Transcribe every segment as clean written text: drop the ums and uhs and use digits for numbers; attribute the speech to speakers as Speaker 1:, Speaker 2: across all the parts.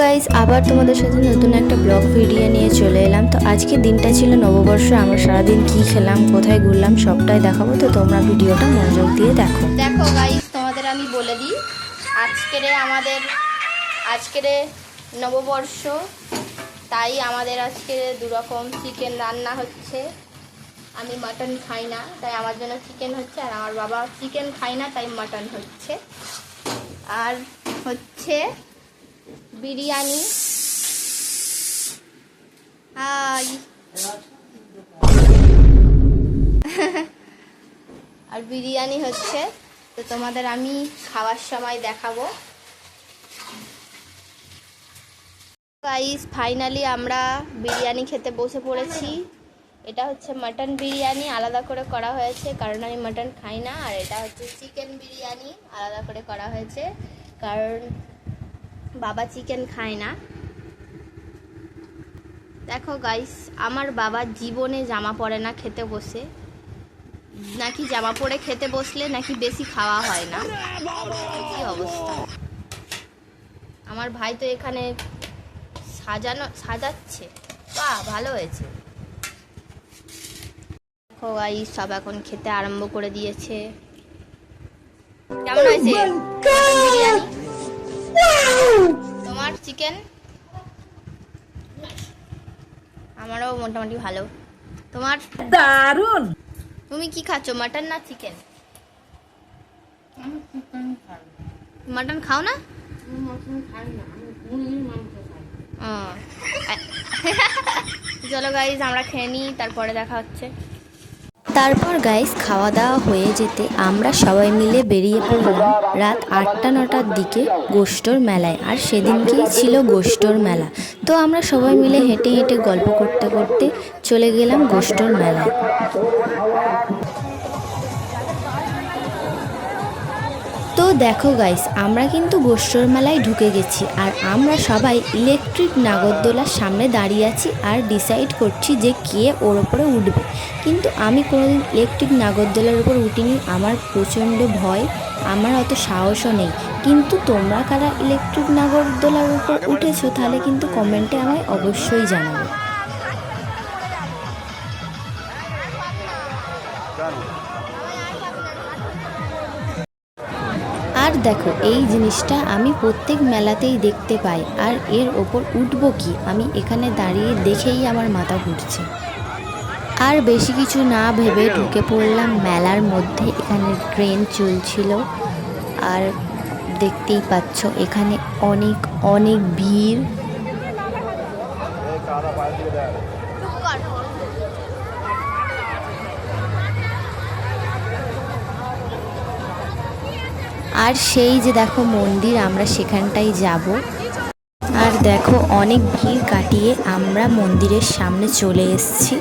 Speaker 1: Guys, আবার তোমাদের সাথে নতুন একটা ব্লগ ভিডিও নিয়ে চলে এলাম। তো আজকে দিনটা ছিল নববর্ষ। আমরা সারাদিন কি খেলাম, কোথায় ঘুরলাম সবটাই দেখাবো। তো তোমরা ভিডিওটা মনোযোগ দিয়ে দেখো।
Speaker 2: দেখো গাইস, তোমাদের আমি বলে দিই, আজকের নববর্ষ, তাই আমাদের আজকে দুরকম চিকেন রান্না হচ্ছে। আমি মাটন খাই না, তাই আমার জন্য চিকেন হচ্ছে, আর আমার বাবা চিকেন খায় না, তাই মাটন হচ্ছে। আর হচ্ছে বিরিয়ানি। আর বিরিয়ানি হচ্ছে, তো তোমাদের আমি খাওয়ার সময় দেখাবো। গাইস, ফাইনালি আমরা বিরিয়ানি খেতে বসে পড়েছি। এটা হচ্ছে মাটন বিরিয়ানি, আলাদা করে করা হয়েছে কারণ আমি মাটন খাই না। আর এটা হচ্ছে চিকেন বিরিয়ানি, আলাদা করে করা হয়েছে কারণ বাবা চিকেন খায় না। দেখো গাইস, আমার বাবা জীবনে জামা পরে না খেতে বসে, নাকি জামা পরে খেতে বসলে নাকি বেশি খাওয়া হয় না। কি অবস্থা! আমার ভাই তো এখানে সাজাচ্ছে। বাহ, ভালো হয়েছে। দেখো গাইস, সব এখন খেতে আরম্ভ করে দিয়েছে। কেমন হয়েছে বিরিয়ানি? তোমার চিকেন? আমারও মোটামুটি ভালো। তোমার?
Speaker 3: দারুন।
Speaker 2: তুমি কি খাচ্ছ, মাটন না চিকেন? মাটন খাও না? চলো গাইজ, আমরা খেয়ে নিই, তারপরে দেখা হচ্ছে।
Speaker 1: তারপর গাইস, খাওয়া দাওয়া হয়ে যেতে আমরা সবাই মিলে বেরিয়ে পড়লাম রাত 8টা-9টার দিকে গোষ্ঠর মেলায়। আর সেদিনকেই ছিল গোষ্ঠর মেলা। তো আমরা সবাই মিলে হেঁটে হেঁটে গল্প করতে করতে চলে গেলাম গোষ্ঠর মেলায়। তো দেখো গাইস, আমরা কিন্তু গোষ্ঠর মেলায় ঢুকে গেছি। আর আমরা সবাই ইলেকট্রিক নাগরদোলার সামনে দাঁড়িয়ে আছি আর ডিসাইড করছি যে কে ওর ওপরে উঠবে। কিন্তু আমি কোনোদিন ইলেকট্রিক নাগরদোলার উপর উঠিনি, আমার প্রচণ্ড ভয়, আমার অত সাহসও নেই। কিন্তু তোমরা কারা ইলেকট্রিক নাগরদোলার উপর উঠেছো তাহলে কিন্তু কমেন্টে আমায় অবশ্যই জানাবে। আর দেখো, এই জিনিসটা আমি প্রত্যেক মেলাতেই দেখতে পাই, আর এর ওপর উঠবো কি আমি এখানে দাঁড়িয়ে দেখেই আমার মাথা ঘুরছে। আর বেশি কিছু না ভেবে ঢুকে পড়লাম মেলার মধ্যে। এখানে ট্রেন চলছিল, আর দেখতেই পাচ্ছ এখানে অনেক অনেক ভিড়। আর সেই যে দেখো মন্দির, আমরা সেখানটাই যাব। আর দেখো, অনেক ভিড় কাটিয়ে আমরা মন্দিরের সামনে চলে এসেছি।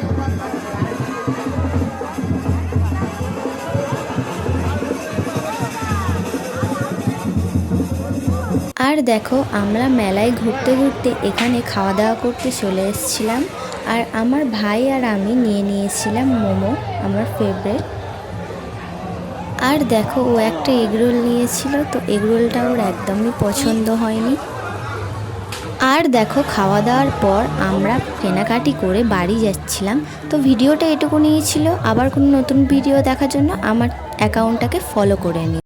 Speaker 1: আর দেখো, আমরা মেলায় ঘুরতে ঘুরতে এখানে খাওয়া দাওয়া করতে চলে এসেছিলাম। আর আমার ভাই আর আমি নিয়ে নিয়েছিলাম মোমো, আমার ফেভারিট। আর দেখো, ও একটা এগরোল নিয়েছিল, তো এগরোলটা ওর একদমই পছন্দ হয়নি। আর দেখো, খাওয়া দাওয়ার পর আমরা কেনাকাটি করে বাড়ি যাচ্ছিলাম। তো ভিডিওটা এটুকু নিয়েছিল। আবার কোনো নতুন ভিডিও দেখার জন্য আমার অ্যাকাউন্টটাকে ফলো করে নিই।